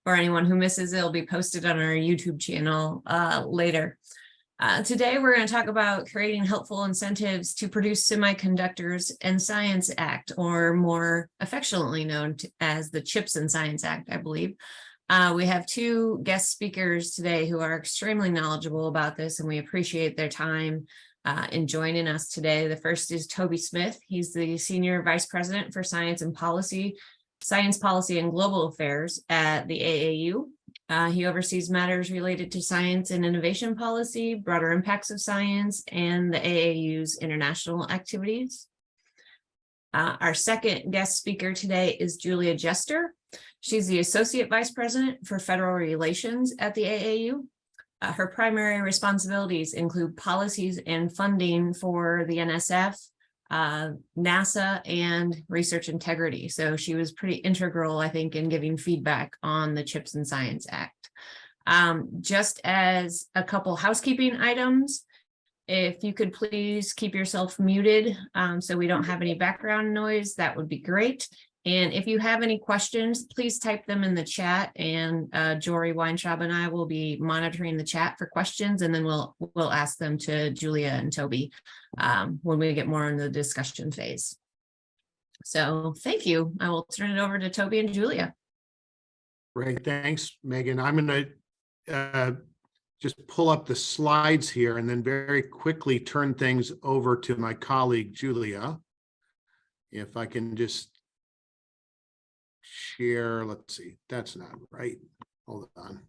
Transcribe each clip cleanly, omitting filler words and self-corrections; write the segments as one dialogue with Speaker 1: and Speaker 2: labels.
Speaker 1: for anyone who misses it, it'll be posted on our YouTube channel later. Today, we're going to talk about creating helpful incentives to produce Semiconductors and Science Act, or more affectionately known as the CHIPS and Science Act, I believe. We have two guest speakers today who are extremely knowledgeable about this, and we appreciate their time in joining us today. The first is Toby Smith. He's the Senior Vice President for Science Policy and Global Affairs at the AAU. He oversees matters related to science and innovation policy, broader impacts of science, and the AAU's international activities. Our second guest speaker today is Julia Jester. She's the Associate Vice President for Federal Relations at the AAU. Her primary responsibilities include policies and funding for the NSF, NASA, and research integrity. So she was pretty integral, I think, in giving feedback on the CHIPS and Science Act. Just as a couple housekeeping items, if you could please keep yourself muted so we don't have any background noise, that would be great. And if you have any questions, please type them in the chat, and Jory Weintraub and I will be monitoring the chat for questions, and then we'll ask them to Julia and Toby when we get more in the discussion phase. So thank you. I will turn it over to Toby and Julia.
Speaker 2: Great, thanks, Megan. I'm going to just pull up the slides here and then very quickly turn things over to my colleague, Julia. If I can just share, let's see, that's not right. Hold on.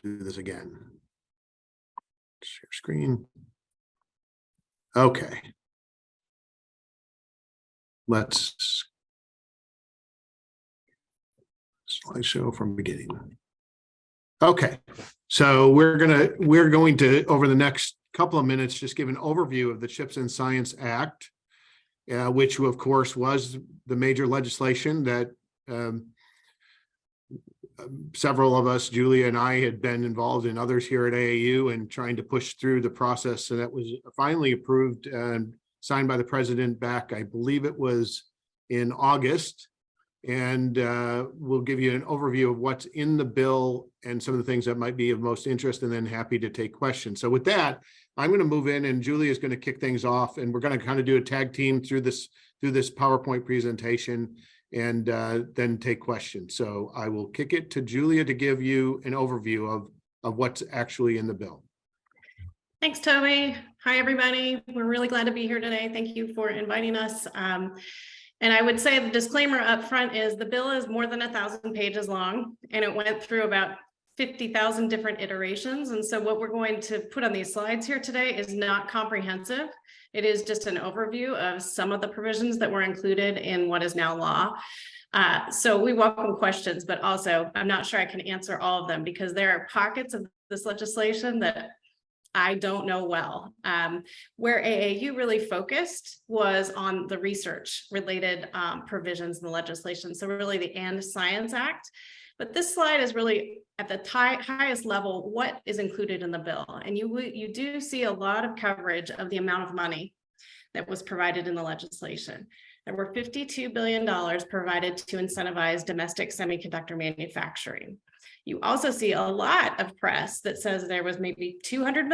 Speaker 2: Do this again. Share screen. Okay. Let's slideshow from beginning. Okay, so we're going to over the next couple of minutes just give an overview of the CHIPS and Science Act, which of course was the major legislation that several of us, Julia and I, had been involved in, others here at AAU, and trying to push through the process. And that was finally approved and signed by the president back, I believe it was in August. And we'll give you an overview of what's in the bill and some of the things that might be of most interest, and then happy to take questions. So with that, I'm going to move in, and Julia is going to kick things off, and we're going to kind of do a tag team through this PowerPoint presentation, and then take questions. So I will kick it to Julia to give you an overview of what's actually in the bill.
Speaker 3: Thanks, Toby. Hi, everybody. We're really glad to be here today. Thank you for inviting us. And I would say the disclaimer up front is the bill is more than 1,000 pages long, and it went through about 50,000 different iterations. And so what we're going to put on these slides here today is not comprehensive. It is just an overview of some of the provisions that were included in what is now law. So we welcome questions, but also I'm not sure I can answer all of them, because there are pockets of this legislation that I don't know well. Where AAU really focused was on the research related provisions in the legislation. So really the AND Science Act. But this slide is really at the highest level what is included in the bill. And you do see a lot of coverage of the amount of money that was provided in the legislation. There were $52 billion provided to incentivize domestic semiconductor manufacturing. You also see a lot of press that says there was maybe 200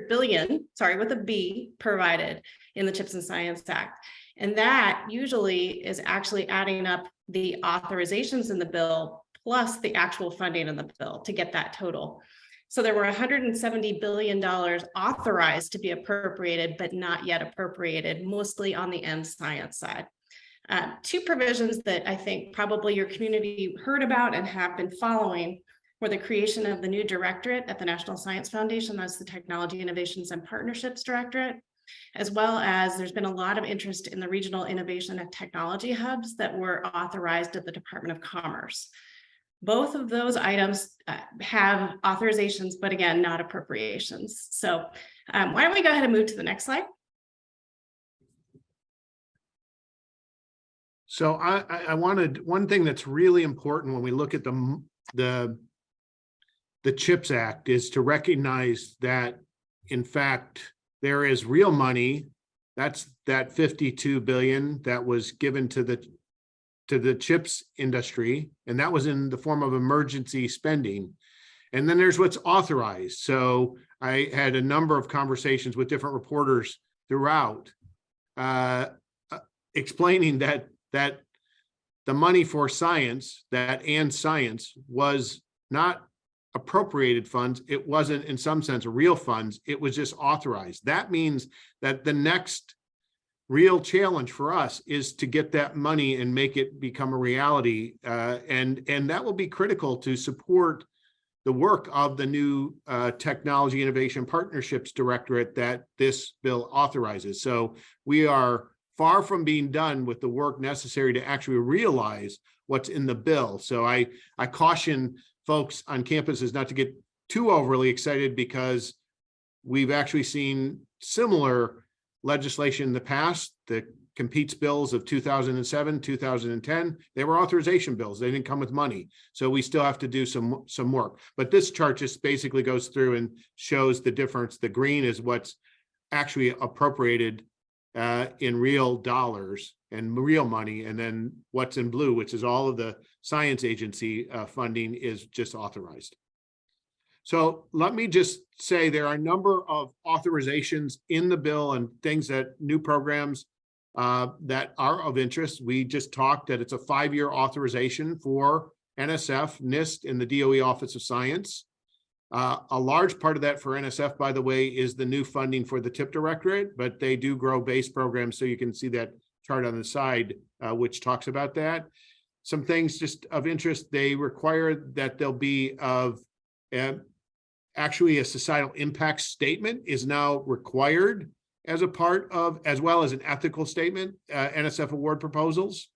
Speaker 3: billion, sorry, with a B, provided in the CHIPS and Science Act. And that usually is actually adding up the authorizations in the bill plus the actual funding in the bill to get that total. So there were $170 billion authorized to be appropriated, but not yet appropriated, mostly on the end science side. Two provisions that I think probably your community heard about and have been following were the creation of the new directorate at the National Science Foundation. That's the Technology Innovations and Partnerships Directorate, as well as there's been a lot of interest in the regional innovation and technology hubs that were authorized at the Department of Commerce. Both of those items have authorizations, but again, not appropriations. So why don't we go ahead and move to the next slide?
Speaker 2: So I wanted, one thing that's really important when we look at the CHIPS Act is to recognize that, in fact, there is real money. That's that $52 billion that was given to the to the chips industry, and that was in the form of emergency spending. And then there's what's authorized. So I had a number of conversations with different reporters throughout, explaining that the money for science, science was not appropriated funds. It wasn't, in some sense, real funds. It was just authorized. That means that the next real challenge for us is to get that money and make it become a reality. And that will be critical to support the work of the new Technology Innovation Partnerships Directorate that this bill authorizes. So we are far from being done with the work necessary to actually realize what's in the bill. So I caution folks on campuses not to get too overly excited, because we've actually seen similar legislation in the past. The competes bills of 2007, 2010, they were authorization bills. They didn't come with money. So we still have to do some work. But this chart just basically goes through and shows the difference. The green is what's actually appropriated in real dollars and real money. And then what's in blue, which is all of the science agency funding, is just authorized. So let me just say there are a number of authorizations in the bill and things that new programs that are of interest. We just talked that it's a 5-year authorization for NSF, NIST, and the DOE Office of Science. A large part of that for NSF, by the way, is the new funding for the TIP Directorate, but they do grow base programs. So you can see that chart on the side, which talks about that. Some things just of interest, they require that there'll be actually a societal impact statement is now required as a part of, as well as an ethical statement, NSF award proposals.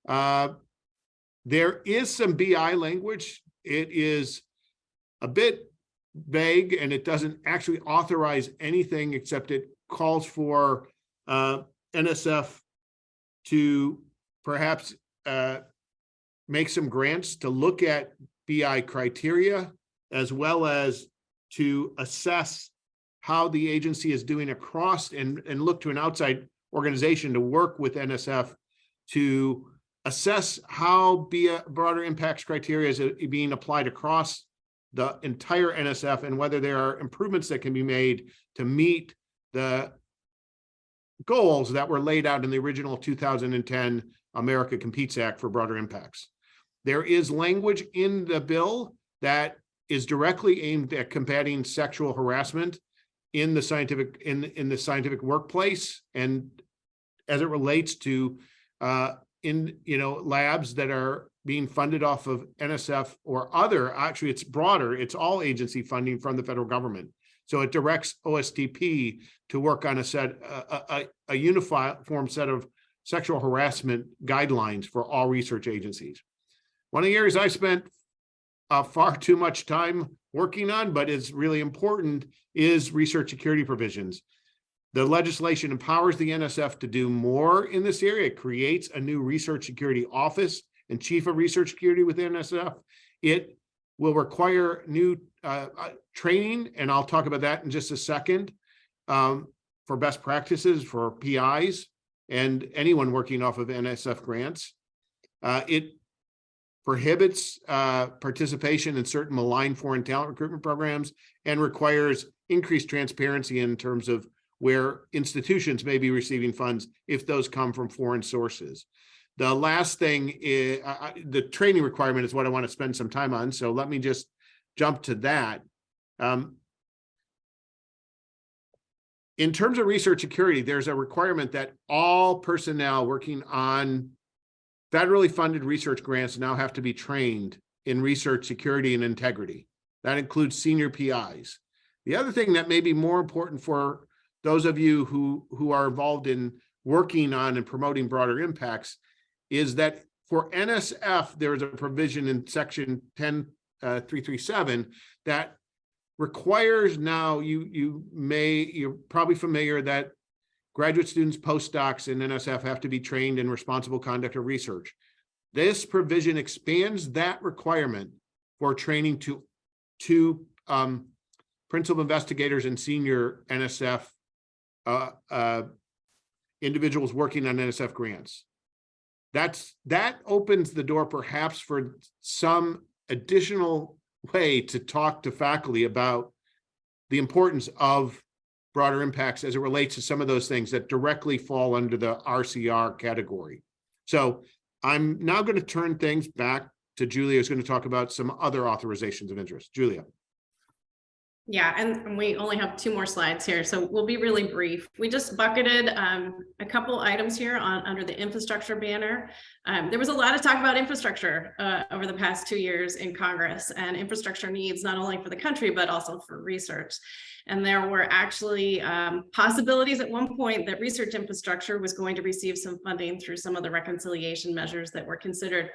Speaker 2: There is some BI language. It is a bit vague, and it doesn't actually authorize anything, except it calls for NSF to perhaps make some grants to look at BI criteria, as well as to assess how the agency is doing across, and look to an outside organization to work with NSF to assess how broader impacts criteria is being applied across the entire NSF, and whether there are improvements that can be made to meet the goals that were laid out in the original 2010 America Competes Act for broader impacts. There is language in the bill that is directly aimed at combating sexual harassment in the scientific workplace, and as it relates to labs that are being funded off of NSF or other. Actually, it's broader. It's all agency funding from the federal government. So it directs OSTP to work on a uniform set of sexual harassment guidelines for all research agencies. One of the areas I spent far too much time working on, but is really important, is research security provisions. The legislation empowers the NSF to do more in this area. It creates a new research security office and chief of research security within NSF. It will require new training, and I'll talk about that in just a second, for best practices for PIs and anyone working off of NSF grants. It prohibits participation in certain malign foreign talent recruitment programs, and requires increased transparency in terms of where institutions may be receiving funds if those come from foreign sources. The last thing is the training requirement is what I want to spend some time on. So let me just jump to that. In terms of research security, there's a requirement that all personnel working on federally funded research grants now have to be trained in research security and integrity. That includes senior PIs. The other thing that may be more important for those of you who are involved in working on and promoting broader impacts is that for NSF, there is a provision in section 10.337 that requires now, you're probably familiar that graduate students, postdocs in NSF have to be trained in responsible conduct of research. This provision expands that requirement for training to principal investigators and senior NSF individuals working on NSF grants. that opens the door perhaps for some additional way to talk to faculty about the importance of broader impacts as it relates to some of those things that directly fall under the RCR category. So I'm now going to turn things back to Julia, who's going to talk about some other authorizations of interest. Julia.
Speaker 3: Yeah, and we only have 2 more slides here, so we'll be really brief. We just bucketed a couple items here under the infrastructure banner. There was a lot of talk about infrastructure over the past 2 years in Congress, and infrastructure needs not only for the country, but also for research. And there were actually possibilities at one point that research infrastructure was going to receive some funding through some of the reconciliation measures that were considered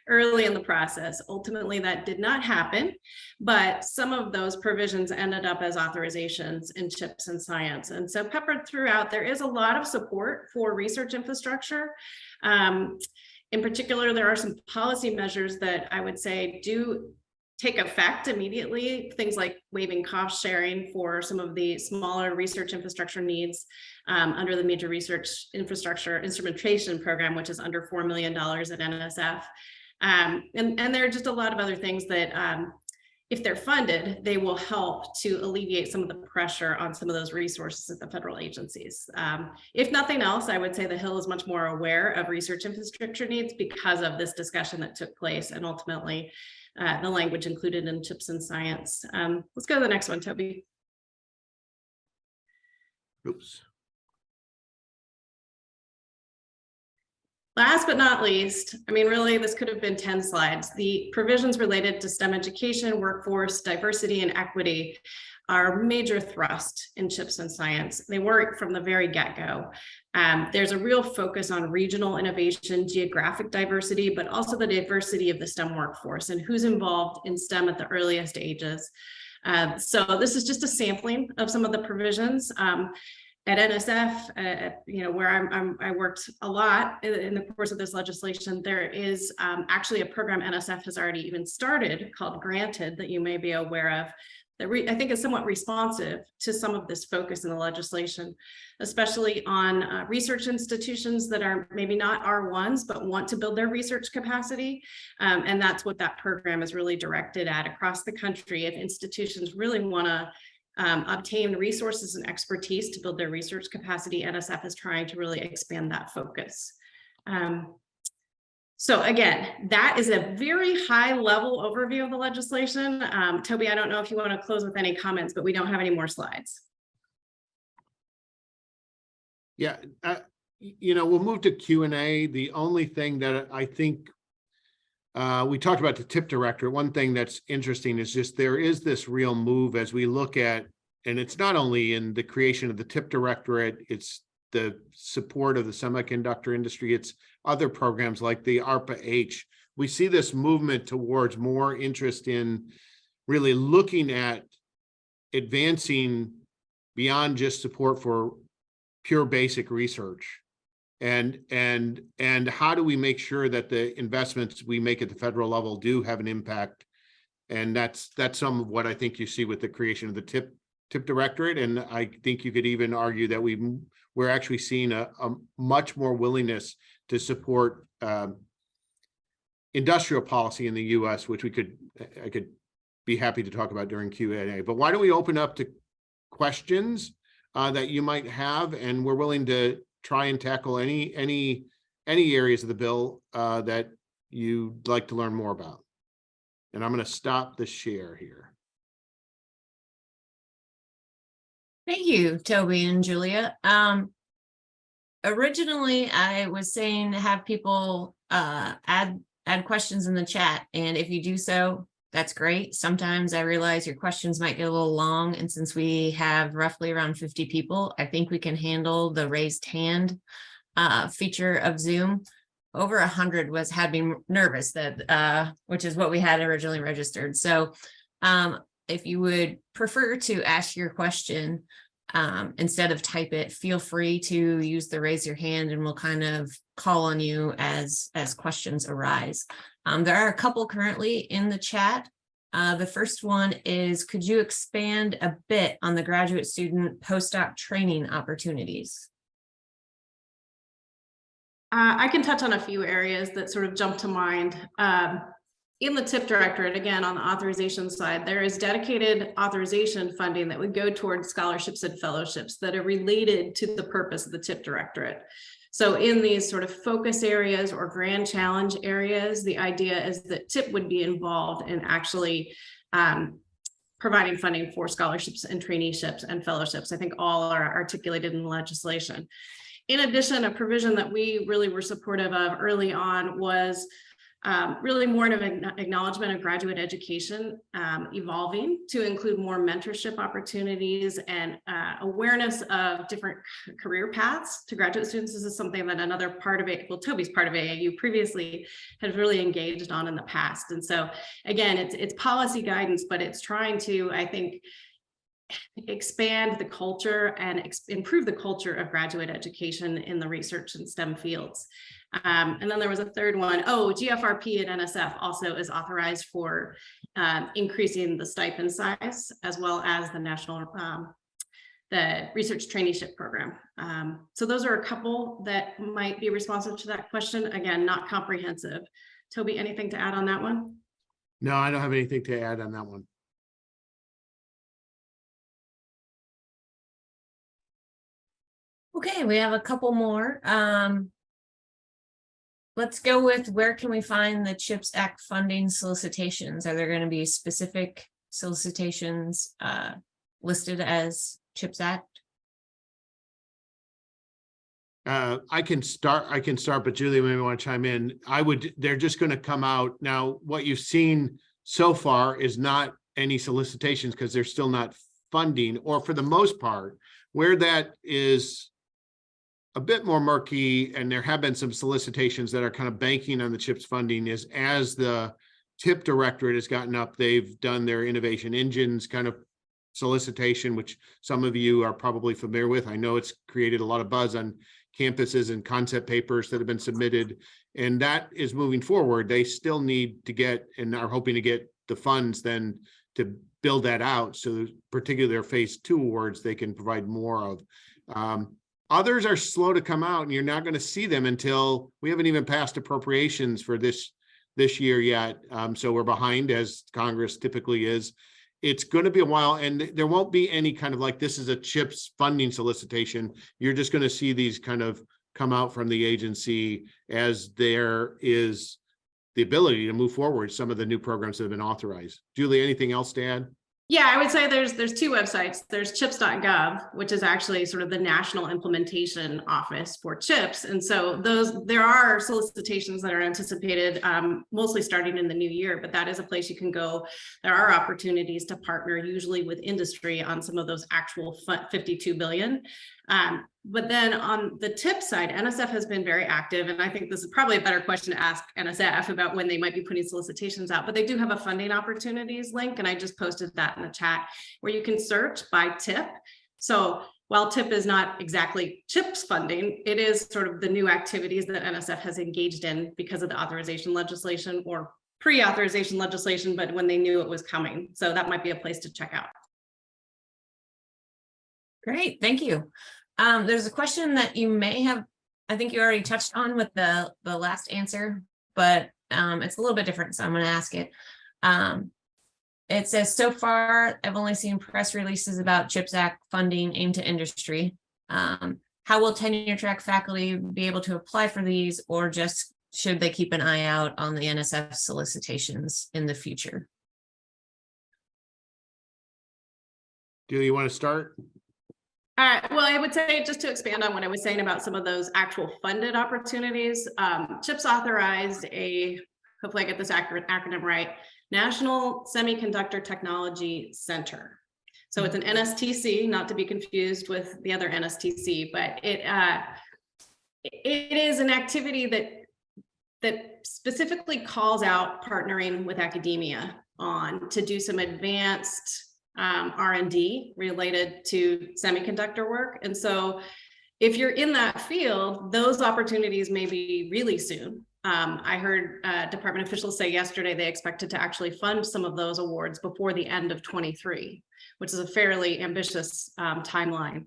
Speaker 3: early in the process. Ultimately, that did not happen, but some of those provisions ended up as authorizations in CHIPS and science. And so peppered throughout, there is a lot of support for research infrastructure. In particular, there are some policy measures that I would say do take effect immediately, things like waiving cost sharing for some of the smaller research infrastructure needs under the Major Research Infrastructure Instrumentation Program, which is under $4 million at NSF. And there are just a lot of other things that if they're funded, they will help to alleviate some of the pressure on some of those resources at the federal agencies. If nothing else, I would say the Hill is much more aware of research infrastructure needs because of this discussion that took place and ultimately the language included in CHIPS and science. Let's go to the next one, Toby.
Speaker 2: Oops.
Speaker 3: Last but not least, I mean, really, this could have been 10 slides. The provisions related to STEM education, workforce, diversity, and equity are major thrust in CHIPS and science. They work from the very get-go. There's a real focus on regional innovation, geographic diversity, but also the diversity of the STEM workforce and who's involved in STEM at the earliest ages. So this is just a sampling of some of the provisions. At NSF, where I worked a lot in the course of this legislation, there is actually a program NSF has already even started called Granted that you may be aware of, that I think is somewhat responsive to some of this focus in the legislation, especially on research institutions that are maybe not R1s, but want to build their research capacity. And that's what that program is really directed at across the country. If institutions really want to obtain resources and expertise to build their research capacity, NSF is trying to really expand that focus. So again, that is a very high level overview of the legislation. Toby, I don't know if you want to close with any comments, but we don't have any more slides.
Speaker 2: Yeah, we'll move to Q&A. The only thing that I think we talked about the TIP director. One thing that's interesting is just there is this real move as we look at, and it's not only in the creation of the TIP directorate, it's the support of the semiconductor industry, it's other programs like the ARPA-H. We see this movement towards more interest in really looking at advancing beyond just support for pure basic research. And how do we make sure that the investments we make at the federal level do have an impact? And that's some of what I think you see with the creation of the TIP directorate. And I think you could even argue that we're actually seeing a much more willingness to support industrial policy in the U.S., which I could be happy to talk about during Q&A. But why don't we open up to questions that you might have, and we're willing to try and tackle any areas of the bill that you'd like to learn more about. And I'm going to stop the share here.
Speaker 1: Thank you, Toby and Julia. Originally, I was saying have people add questions in the chat, and if you do so, that's great. Sometimes I realize your questions might get a little long, and since we have roughly around 50 people, I think we can handle the raised hand feature of Zoom. Over 100 had me nervous, that which is what we had originally registered. So if you would prefer to ask your question instead of type it, feel free to use the raise your hand, and we'll kind of call on you as questions arise. There are a couple currently in the chat. The first one is, could you expand a bit on the graduate student postdoc training opportunities?
Speaker 3: I can touch on a few areas that sort of jump to mind. In the TIP directorate, again, on the authorization side, there is dedicated authorization funding that would go towards scholarships and fellowships that are related to the purpose of the TIP directorate. So in these sort of focus areas or grand challenge areas, the idea is that TIP would be involved in actually providing funding for scholarships and traineeships and fellowships. I think all are articulated in the legislation. In addition, a provision that we really were supportive of early on was really more of an acknowledgement of graduate education evolving to include more mentorship opportunities and awareness of different career paths to graduate students. This is something that another part of it, well, Toby's part of AAU previously has really engaged on in the past. And so again, it's policy guidance, but it's trying to, I think, expand the culture and improve the culture of graduate education in the research and STEM fields. And then there was a third one. Oh, GFRP and NSF also is authorized for increasing the stipend size, as well as the national, the research traineeship program. So those are a couple that might be responsive to that question. Again, not comprehensive. Toby, anything to add on that one?
Speaker 2: No, I don't have anything to add on that one.
Speaker 1: Okay, we have a couple more. Let's go with where can we find the CHIPS Act funding solicitations? Are there going to be specific solicitations listed as CHIPS Act?
Speaker 2: I can start, but Julie maybe want to chime in. They're just going to come out. Now, what you've seen so far is not any solicitations because they're still not funding, or for the most part, where that is a bit more murky, and there have been some solicitations that are kind of banking on the CHIPS funding, is as the TIP directorate has gotten up, they've done their innovation engines kind of solicitation, which some of you are probably familiar with. I know it's created a lot of buzz on campuses and concept papers that have been submitted, and that is moving forward. They still need to get, and are hoping to get, the funds then to build that out. So particularly their phase 2 awards, they can provide more of. Others are slow to come out, and you're not going to see them until we haven't even passed appropriations for this year yet. So we're behind, as Congress typically is. It's going to be a while, and there won't be any kind of like, this is a CHIPS funding solicitation. You're just going to see these kind of come out from the agency as there is the ability to move forward some of the new programs that have been authorized. Julie, anything else to add?
Speaker 3: Yeah, I would say there's 2 websites. There's chips.gov, which is actually sort of the national implementation office for CHIPS. And so there are solicitations that are anticipated, mostly starting in the new year, but that is a place you can go. There are opportunities to partner, usually with industry, on some of those actual 52 billion. But then on the TIP side, NSF has been very active, and I think this is probably a better question to ask NSF about when they might be putting solicitations out, but they do have a funding opportunities link, and I just posted that in the chat, where you can search by TIP. So while TIP is not exactly CHIPS funding, it is sort of the new activities that NSF has engaged in because of the authorization legislation, or pre-authorization legislation, but when they knew it was coming. So that might be a place to check out.
Speaker 1: Great, thank you. There's a question that you may have, I think you already touched on with the last answer, but it's a little bit different, so I'm going to ask it. It says, so far, I've only seen press releases about CHIPS Act funding aimed to industry. How will tenure track faculty be able to apply for these, or just should they keep an eye out on the NSF solicitations in the future?
Speaker 2: Do you want to start?
Speaker 3: Well, I would say, just to expand on what I was saying about some of those actual funded opportunities, CHIPS authorized hopefully I get this acronym right, National Semiconductor Technology Center. So it's an NSTC, not to be confused with the other NSTC, but it is an activity that specifically calls out partnering with academia to do some advanced R&D related to semiconductor work. And so if you're in that field, those opportunities may be really soon. I heard department officials say yesterday they expected to actually fund some of those awards before the end of 23, which is a fairly ambitious timeline.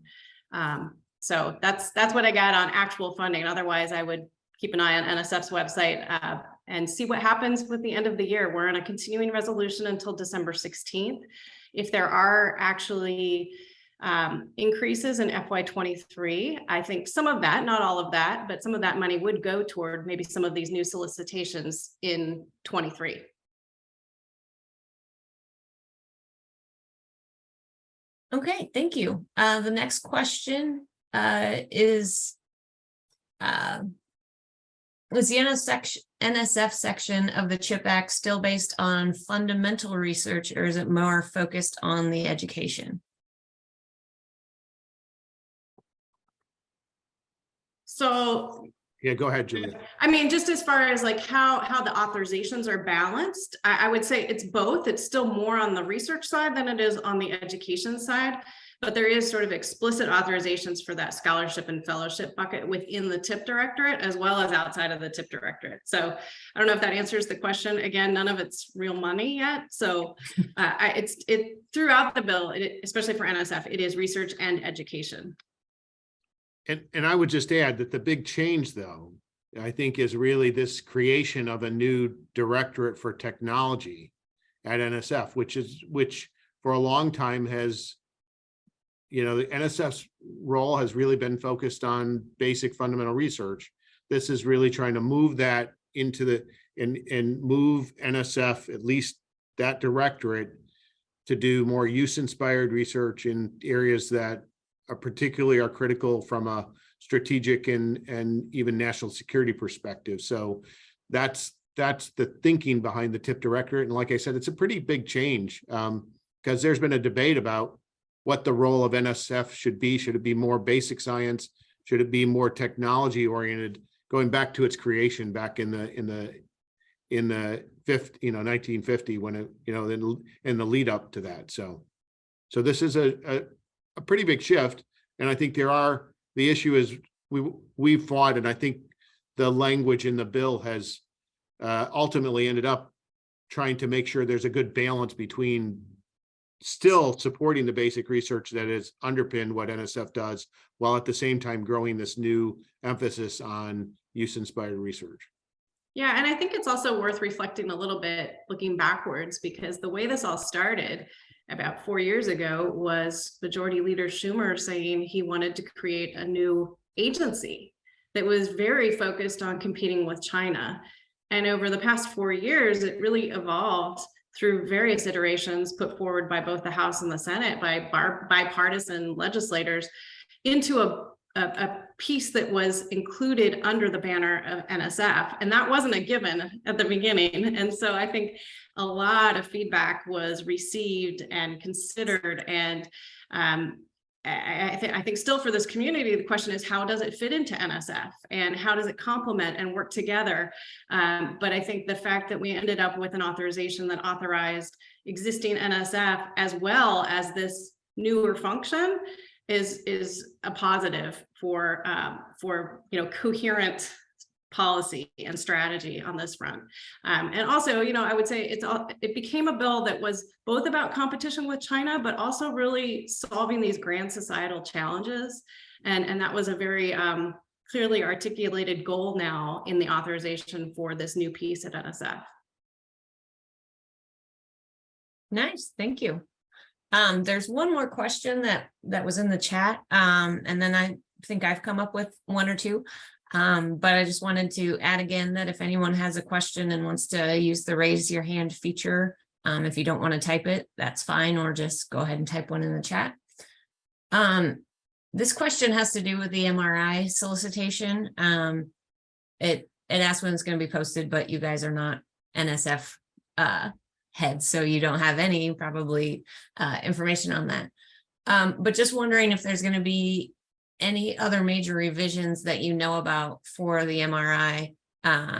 Speaker 3: So that's what I got on actual funding. Otherwise, I would keep an eye on NSF's website and see what happens with the end of the year. We're on a continuing resolution until December 16th. If there are actually increases in FY23, I think some of that, not all of that, but some of that money would go toward maybe some of these new solicitations in 23.
Speaker 1: Okay, thank you. The next question is the NSF section of the CHIP Act still based on fundamental research, or is it more focused on the education?
Speaker 3: So
Speaker 2: Yeah, go ahead, Julia.
Speaker 3: I mean, just as far as like how the authorizations are balanced, I would say it's both. It's still more on the research side than it is on the education side, but there is sort of explicit authorizations for that scholarship and fellowship bucket within the TIP directorate as well as outside of the TIP directorate. So I don't know if that answers the question. Again, none of it's real money yet. So it's throughout the bill, especially for NSF, it is research and education.
Speaker 2: And I would just add that the big change, though, I think is really this creation of a new directorate for technology at NSF, which for a long time has, you know, the NSF's role has really been focused on basic fundamental research. This is really trying to move that into the and move NSF, at least that directorate, to do more use-inspired research in areas that particularly are critical from a strategic and even national security perspective. So that's the thinking behind the TIP directorate. And like I said, it's a pretty big change because there's been a debate about what the role of NSF should be. Should it be more basic science? Should it be more technology oriented? Going back to its creation back in the 1950, when it, you know, then in the lead up to that. So this is a pretty big shift. And I think the issue is we fought, and I think the language in the bill has ultimately ended up trying to make sure there's a good balance between still supporting the basic research that has underpinned what NSF does, while at the same time growing this new emphasis on use-inspired research.
Speaker 3: Yeah, and I think it's also worth reflecting a little bit looking backwards, because the way this all started about 4 years ago was Majority Leader Schumer saying he wanted to create a new agency that was very focused on competing with China. And over the past 4 years, it really evolved through various iterations put forward by both the House and the Senate by bipartisan legislators into a piece that was included under the banner of NSF. And that wasn't a given at the beginning. And so I think a lot of feedback was received and considered. And I think still for this community, the question is, how does it fit into NSF and how does it complement and work together? But I think the fact that we ended up with an authorization that authorized existing NSF as well as this newer function is a positive for coherent policy and strategy on this front. And also, I would say it became a bill that was both about competition with China, but also really solving these grand societal challenges. And that was a very clearly articulated goal now in the authorization for this new piece at NSF.
Speaker 1: Nice, thank you. There's one more question that was in the chat, and then I think I've come up with one or two, but I just wanted to add again that if anyone has a question and wants to use the raise your hand feature, if you don't want to type it, that's fine, or just go ahead and type one in the chat. This question has to do with the MRI solicitation. It asks when it's going to be posted, but you guys are not NSF heads, so you don't have any probably information on that. But just wondering if there's going to be any other major revisions that you know about for the MRI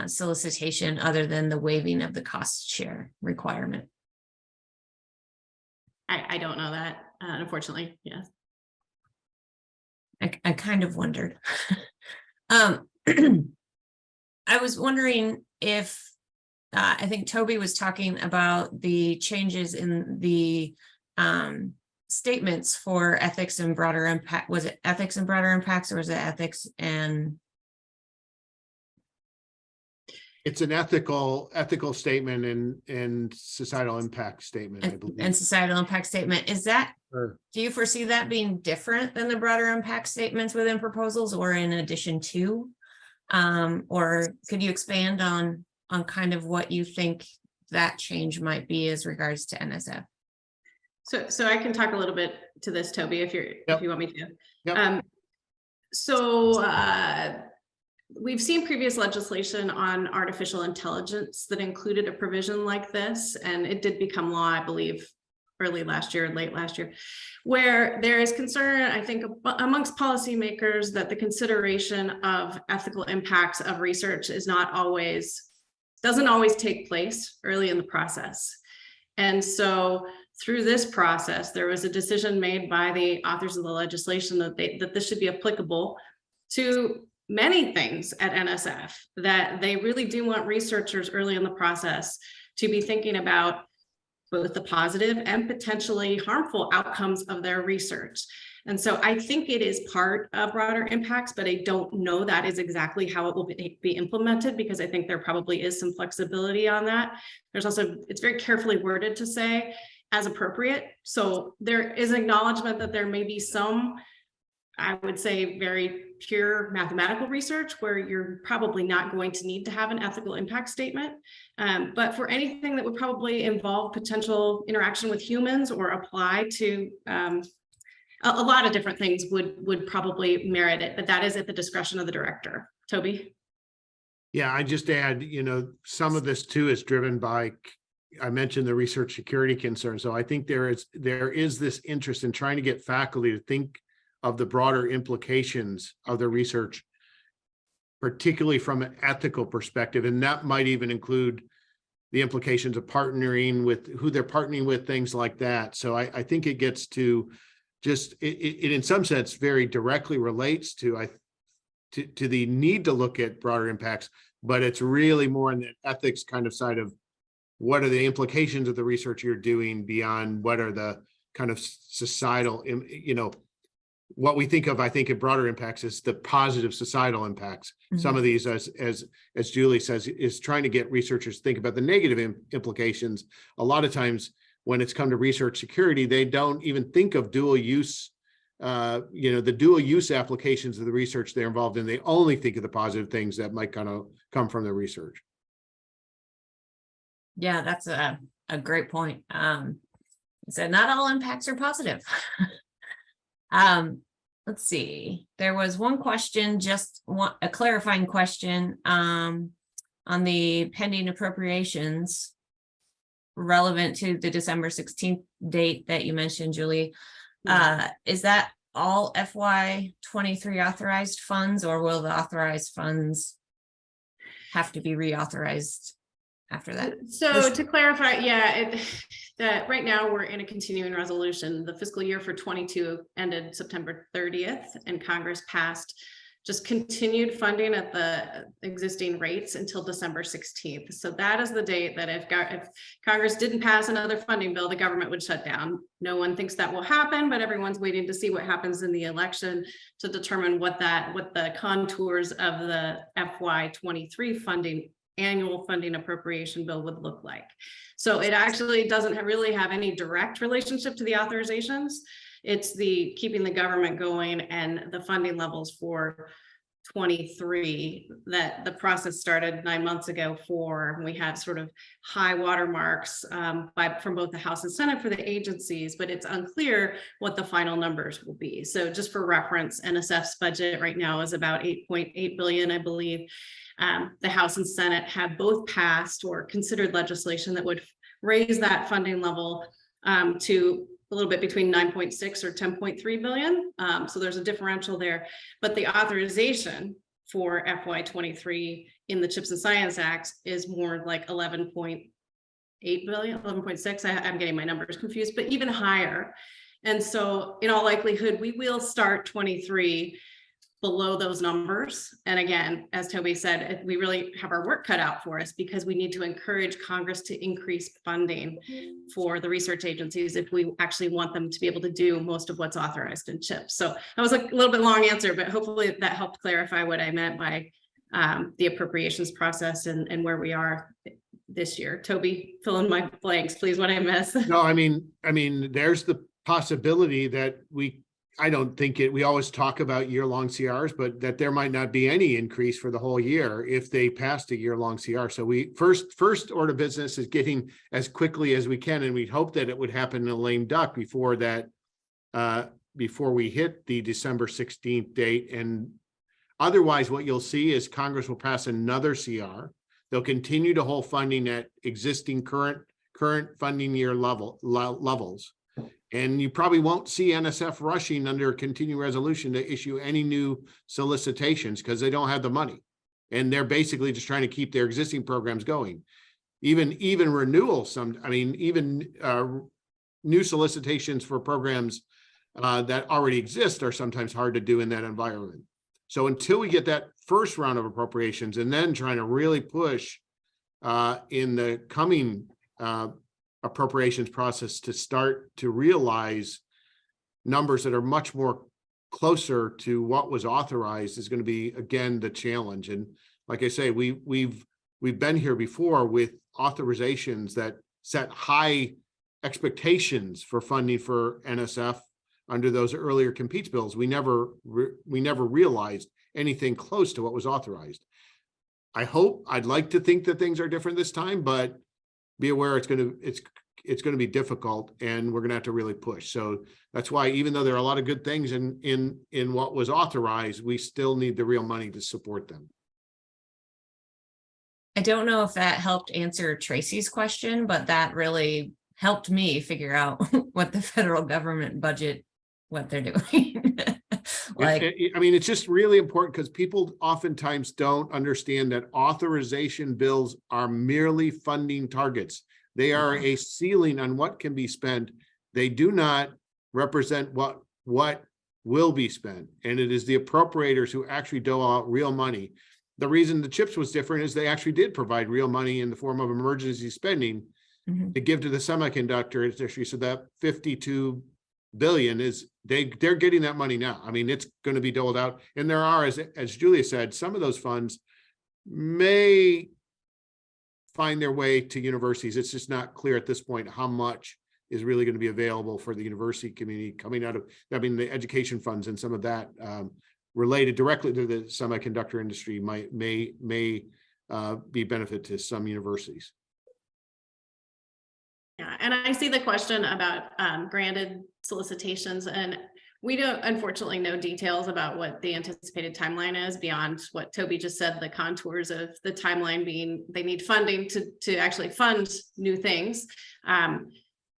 Speaker 1: solicitation other than the waiving of the cost share requirement.
Speaker 3: I don't know that, unfortunately. Yes.
Speaker 1: I kind of wondered. I was wondering if I think Toby was talking about the changes in the statements for ethics and broader impact. Was it ethics and broader impacts, or was it ethics and
Speaker 2: It's an ethical statement and societal impact statement, I believe.
Speaker 1: And societal impact statement, is that,
Speaker 2: Sure.
Speaker 1: do you foresee that being different than the broader impact statements within proposals or in addition to? Or could you expand on kind of what you think that change might be as regards to NSF?
Speaker 3: So I can talk a little bit to this, Toby, if you want me to.
Speaker 2: Yep.
Speaker 3: We've seen previous legislation on artificial intelligence that included a provision like this, and it did become law, I believe, early last year, late last year, where there is concern, I think, amongst policymakers that the consideration of ethical impacts of research doesn't always take place early in the process. And so through this process, there was a decision made by the authors of the legislation that this should be applicable to many things at NSF, that they really do want researchers early in the process to be thinking about both the positive and potentially harmful outcomes of their research. And so I think it is part of broader impacts, but I don't know that is exactly how it will be implemented, because I think there probably is some flexibility on that. There's also, it's very carefully worded to say as appropriate. So there is acknowledgement that there may be some, I would say, very pure mathematical research where you're probably not going to need to have an ethical impact statement. But for anything that would probably involve potential interaction with humans or apply to a lot of different things would probably merit it, but that is at the discretion of the director. Toby?
Speaker 2: Yeah, I just add, some of this too is driven by, I mentioned the research security concern. So I think there is this interest in trying to get faculty to think of the broader implications of their research, particularly from an ethical perspective. And that might even include the implications of partnering with who they're partnering with, things like that. So I think it gets to just, it in some sense very directly relates to the need to look at broader impacts, but it's really more on the ethics kind of side of what are the implications of the research you're doing beyond what are the kind of societal, what we think of, I think, in broader impacts is the positive societal impacts. Mm-hmm. Some of these, as Julie says, is trying to get researchers to think about the negative implications. A lot of times when it's come to research security, they don't even think of dual use, the dual use applications of the research they're involved in. They only think of the positive things that might kind of come from the research.
Speaker 1: Yeah, that's a great point. So not all impacts are positive. Let's see. There was one question, a clarifying question on the pending appropriations relevant to the December 16th date that you mentioned, Julie. Is that all FY23 authorized funds, or will the authorized funds have to be reauthorized after that?
Speaker 3: So to clarify, that right now we're in a continuing resolution. The fiscal year for 22 ended September 30th, and Congress passed just continued funding at the existing rates until December 16th. So that is the date that if Congress didn't pass another funding bill, the government would shut down. No one thinks that will happen, but everyone's waiting to see what happens in the election to determine what the contours of the FY23 annual funding appropriation bill would look like. So it actually doesn't really have any direct relationship to the authorizations. It's the keeping the government going and the funding levels for 23 that the process started 9 months ago for. We had sort of high watermarks from both the House and Senate for the agencies, but it's unclear what the final numbers will be. So just for reference, NSF's budget right now is about 8.8 billion, I believe. The House and Senate have both passed or considered legislation that would raise that funding level to a little bit between 9.6 or 10.3 billion. So there's a differential there, but the authorization for FY23 in the CHIPS and Science Act is more like 11.8 billion, 11.6. I'm getting my numbers confused, but even higher. And so in all likelihood, we will start 23 below those numbers. And again, as Toby said, we really have our work cut out for us because we need to encourage Congress to increase funding for the research agencies if we actually want them to be able to do most of what's authorized in CHIPS. So that was a little bit long answer, but hopefully that helped clarify what I meant by the appropriations process and where we are this year. Toby, fill in my blanks, please, what I miss.
Speaker 2: No, I mean, there's the possibility that we always talk about year-long CRs, but that there might not be any increase for the whole year if they passed a year-long CR. So we first order of business is getting as quickly as we can, and we hope that it would happen in a lame duck before that, before we hit the December 16th date. And otherwise, what you'll see is Congress will pass another CR. They'll continue to hold funding at existing current funding year levels. And you probably won't see NSF rushing under a continuing resolution to issue any new solicitations because they don't have the money. And they're basically just trying to keep their existing programs going. Even renewals, new solicitations for programs that already exist are sometimes hard to do in that environment. So until we get that first round of appropriations and then trying to really push in the coming appropriations process to start to realize numbers that are much more closer to what was authorized is going to be, again, the challenge. And like I say, we've been here before with authorizations that set high expectations for funding for NSF under those earlier competes bills. We never realized anything close to what was authorized. I'd like to think that things are different this time, but be aware it's going to be difficult, and we're going to have to really push. So that's why, even though there are a lot of good things in what was authorized, we still need the real money to support them.
Speaker 1: I don't know if that helped answer Tracy's question, but that really helped me figure out what the federal government budget, what they're doing.
Speaker 2: It's just really important because people oftentimes don't understand that authorization bills are merely funding targets. They are a ceiling on what can be spent. They do not represent what will be spent. And it is the appropriators who actually dole out real money. The reason the CHIPS was different is they actually did provide real money in the form of emergency spending to give to the semiconductor industry. So that 52 billion is they're getting that money now. It's going to be doled out, and there are, as Julia said, some of those funds may find their way to universities. It's just not clear at this point how much is really going to be available for the university community coming out of, the education funds and some of that related directly to the semiconductor industry may be benefit to some universities.
Speaker 3: Yeah, and I see the question about granted solicitations, and we don't unfortunately know details about what the anticipated timeline is beyond what Toby just said, the contours of the timeline being they need funding to actually fund new things.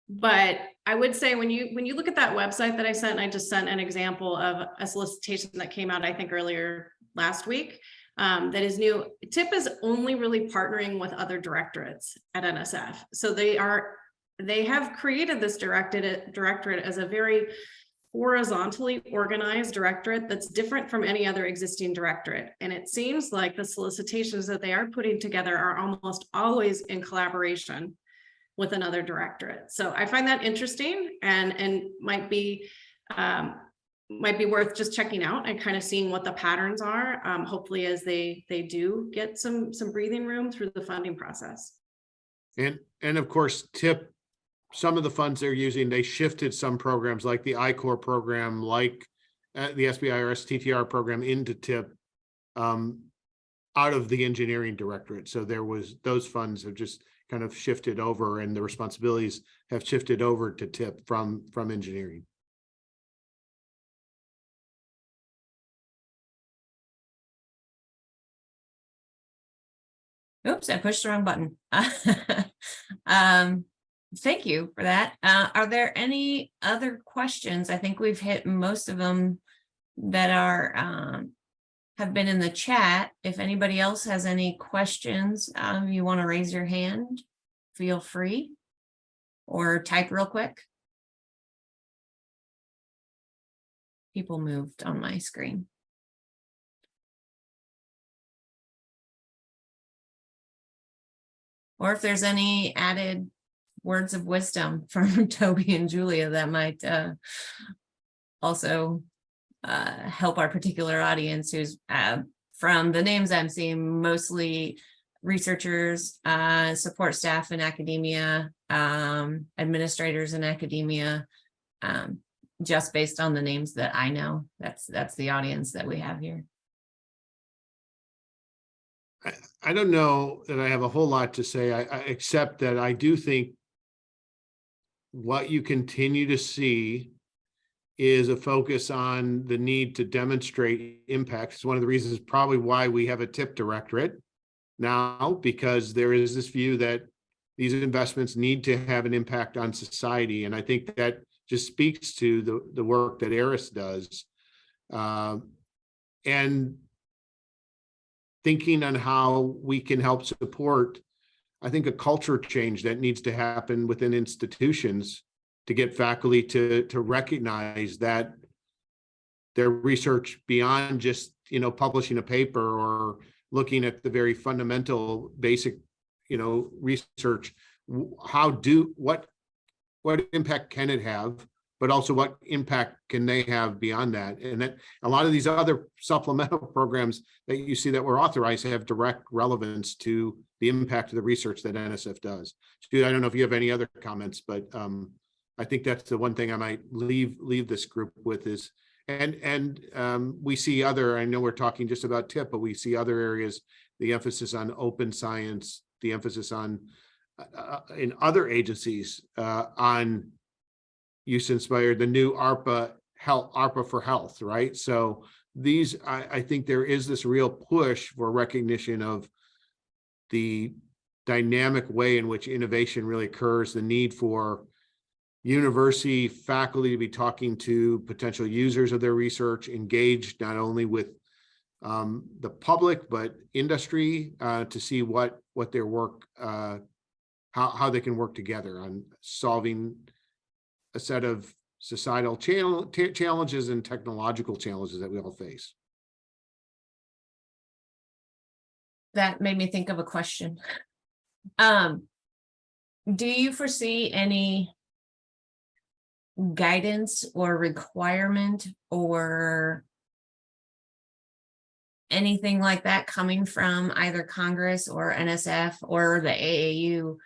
Speaker 3: But I would say when you look at that website that I sent, I just sent an example of a solicitation that came out, I think, earlier last week. That is new. TIP is only really partnering with other directorates at NSF. So they have created this directorate as a very horizontally organized directorate that's different from any other existing directorate. And it seems like the solicitations that they are putting together are almost always in collaboration with another directorate. So I find that interesting and might be worth just checking out and kind of seeing what the patterns are, hopefully as they do get some breathing room through the funding process.
Speaker 2: And of course, TIP, some of the funds they're using, they shifted some programs like the I-Corps program, like the SBIRS TTR program into TIP out of the engineering directorate. So those funds have just kind of shifted over, and the responsibilities have shifted over to TIP from engineering.
Speaker 1: Oops, I pushed the wrong button. Thank you for that. Are there any other questions? I think we've hit most of them that are have been in the chat. If anybody else has any questions, you want to raise your hand, feel free, or type real quick. People moved on my screen. Or if there's any added words of wisdom from Toby and Julia that might also help our particular audience who's from the names I'm seeing, mostly researchers, support staff in academia, administrators in academia, just based on the names that I know. That's the audience that we have here.
Speaker 2: I don't know that I have a whole lot to say, except that I do think what you continue to see is a focus on the need to demonstrate impact. It's one of the reasons probably why we have a TIP directorate now, because there is this view that these investments need to have an impact on society. And I think that just speaks to the work that ARIS does. And thinking on how we can help support, I think, a culture change that needs to happen within institutions to get faculty to recognize that their research beyond just, publishing a paper or looking at the very fundamental basic, research, what impact can it have, but also what impact can they have beyond that? And that a lot of these other supplemental programs that you see that were authorized have direct relevance to the impact of the research that NSF does. Stu, I don't know if you have any other comments, but I think that's the one thing I might leave this group with is, and we see other, I know we're talking just about TIP, but we see other areas, the emphasis on open science, the emphasis on in other agencies on use-inspired, the new ARPA for health, right? So these, I think there is this real push for recognition of the dynamic way in which innovation really occurs, the need for university faculty to be talking to potential users of their research, engaged not only with the public, but industry to see what their work, how they can work together on solving a set of societal challenges and technological challenges that we all face.
Speaker 1: That made me think of a question. Do you foresee any guidance or requirement or anything like that coming from either Congress or NSF or the AAU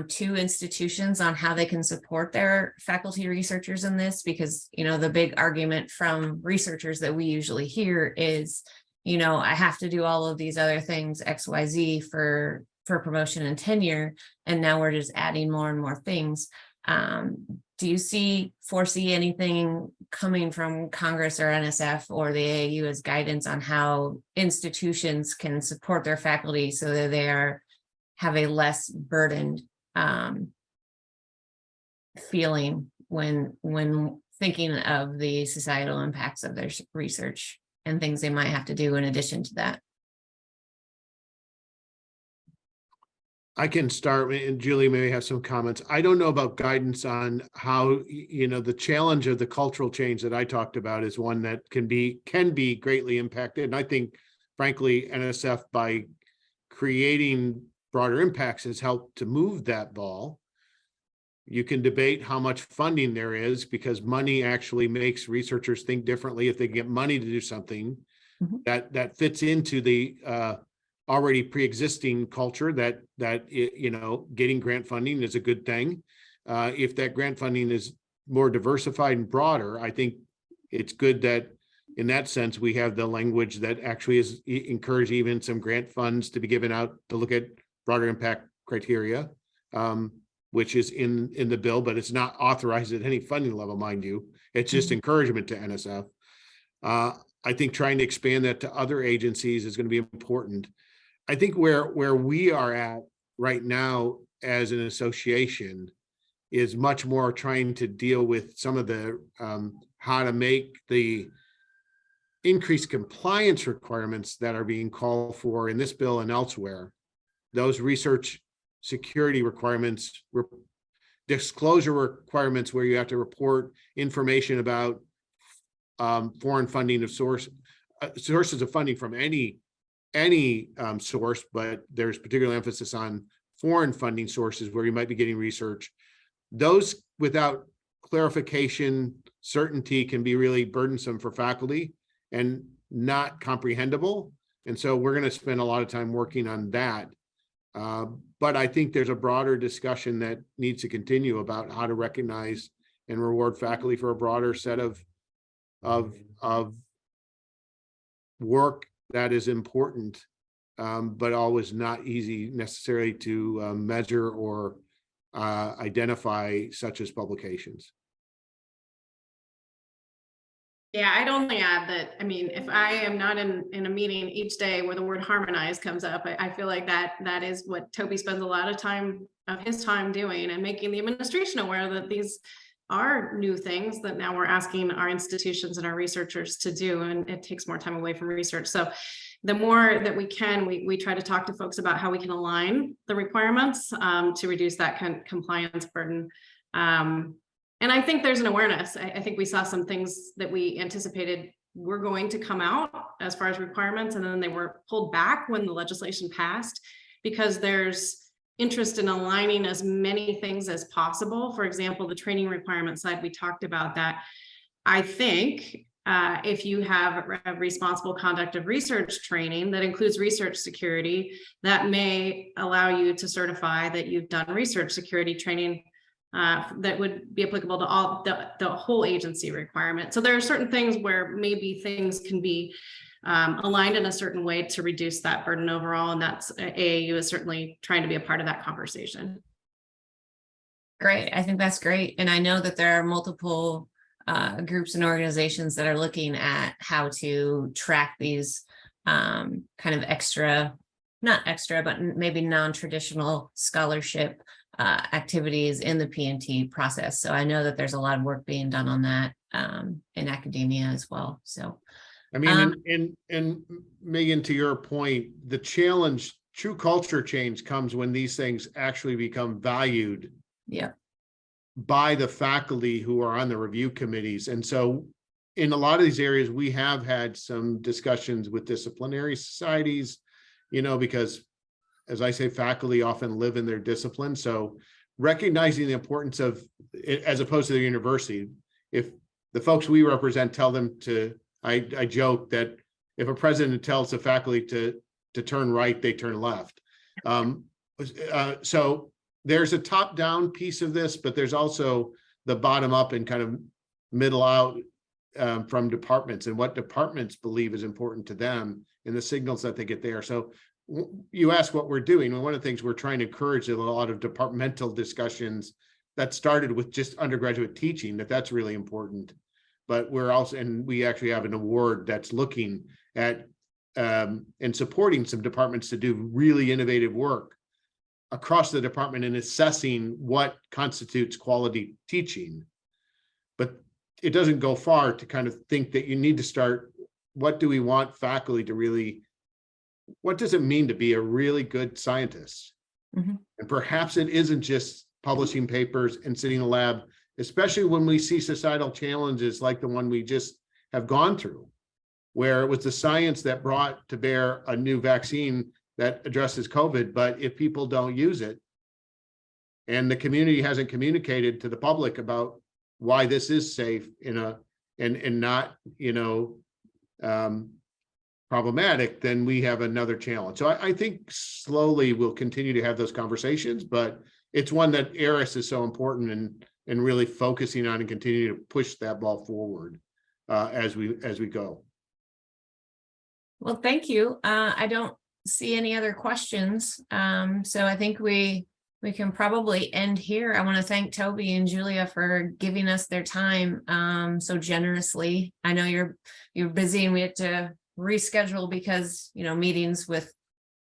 Speaker 1: to institutions on how they can support their faculty researchers in this? Because, the big argument from researchers that we usually hear is, I have to do all of these other things, XYZ, for promotion and tenure, and now we're just adding more and more things. Do you foresee anything coming from Congress or NSF or the AAU as guidance on how institutions can support their faculty so that they have a less burdened feeling when thinking of the societal impacts of their research and things they might have to do in addition to that?
Speaker 2: I can start, and Julie may have some comments. I don't know about guidance on how, the challenge of the cultural change that I talked about is one that can be greatly impacted. And I think, frankly, NSF, by creating broader impacts, has helped to move that ball. You can debate how much funding there is, because money actually makes researchers think differently. If they get money to do something that fits into the already pre-existing culture, that getting grant funding is a good thing. If that grant funding is more diversified and broader, I think it's good that in that sense we have the language that actually is encourage even some grant funds to be given out to look at broader impact criteria, which is in the bill, but it's not authorized at any funding level, mind you. It's just encouragement to NSF. I think trying to expand that to other agencies is going to be important. I think where we are at right now as an association is much more trying to deal with some of the how to make the increased compliance requirements that are being called for in this bill and elsewhere. Those research security requirements, disclosure requirements where you have to report information about foreign funding of sources of funding from any source, but there's particular emphasis on foreign funding sources where you might be getting research. Those without clarification, certainty can be really burdensome for faculty and not comprehensible. And so we're going to spend a lot of time working on that. But I think there's a broader discussion that needs to continue about how to recognize and reward faculty for a broader set of work that is important, but always not easy necessarily to measure or identify, such as publications.
Speaker 3: Yeah, I'd only add that, I mean, if I am not in a meeting each day where the word harmonize comes up, I feel like that is what Toby spends a lot of his time doing, and making the administration aware that these are new things that now we're asking our institutions and our researchers to do, and it takes more time away from research. So the more that we can, we try to talk to folks about how we can align the requirements to reduce that compliance burden. And I think there's an awareness. I think we saw some things that we anticipated were going to come out as far as requirements, and then they were pulled back when the legislation passed, because there's interest in aligning as many things as possible. For example, the training requirement side, we talked about that. I think if you have a responsible conduct of research training that includes research security, that may allow you to certify that you've done research security training that would be applicable to all the whole agency requirement. So there are certain things where maybe things can be aligned in a certain way to reduce that burden overall, and that's AAU is certainly trying to be a part of that conversation.
Speaker 1: Great. I think that's great. And I know that there are multiple groups and organizations that are looking at how to track these kind of not extra, but maybe non-traditional scholarship activities in the P&T process. So I know that there's a lot of work being done on that in academia as well. So
Speaker 2: I mean, and Megan, to your point, the challenge, true culture change comes when these things actually become valued by the faculty who are on the review committees. And so in a lot of these areas, we have had some discussions with disciplinary societies, because as I say, faculty often live in their discipline. So recognizing the importance of it, as opposed to the university, if the folks we represent tell them to, I joke that if a president tells the faculty to turn right, they turn left. So there's a top-down piece of this, but there's also the bottom-up and kind of middle out from departments, and what departments believe is important to them and the signals that they get there. So you ask what we're doing, and one of the things we're trying to encourage is a lot of departmental discussions that started with just undergraduate teaching, that's really important. But we're also, and we actually have an award that's looking at and supporting some departments to do really innovative work across the department in assessing what constitutes quality teaching. But it doesn't go far to kind of think that you need to start, what do we want faculty to really, what does it mean to be a really good scientist? Mm-hmm. And perhaps it isn't just publishing papers and sitting in a lab, especially when we see societal challenges like the one we just have gone through, where it was the science that brought to bear a new vaccine that addresses COVID, but if people don't use it, and the community hasn't communicated to the public about why this is safe and not, problematic, then we have another challenge. So I think slowly we'll continue to have those conversations, but it's one that ARIS is so important and really focusing on and continue to push that ball forward as we go.
Speaker 1: Well, thank you. I don't see any other questions. So I think we can probably end here. I want to thank Toby and Julia for giving us their time so generously. I know you're busy and we had to reschedule because meetings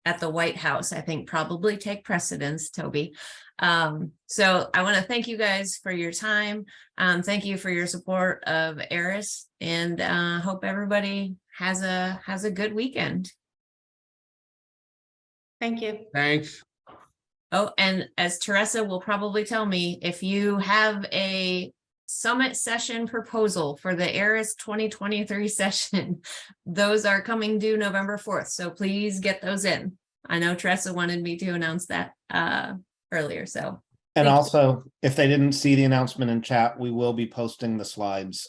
Speaker 1: at the White House, I think, probably take precedence, Toby. So I want to thank you guys for your time. Thank you for your support of ARIS, and hope everybody has a good weekend.
Speaker 3: Thank you.
Speaker 2: Thanks.
Speaker 1: Oh, and as Teresa will probably tell me, if you have a summit session proposal for the ARIS 2023 session, those are coming due November 4th. So please get those in. I know Teresa wanted me to announce that earlier. So,
Speaker 4: and also, if they didn't see the announcement in chat, we will be posting the slides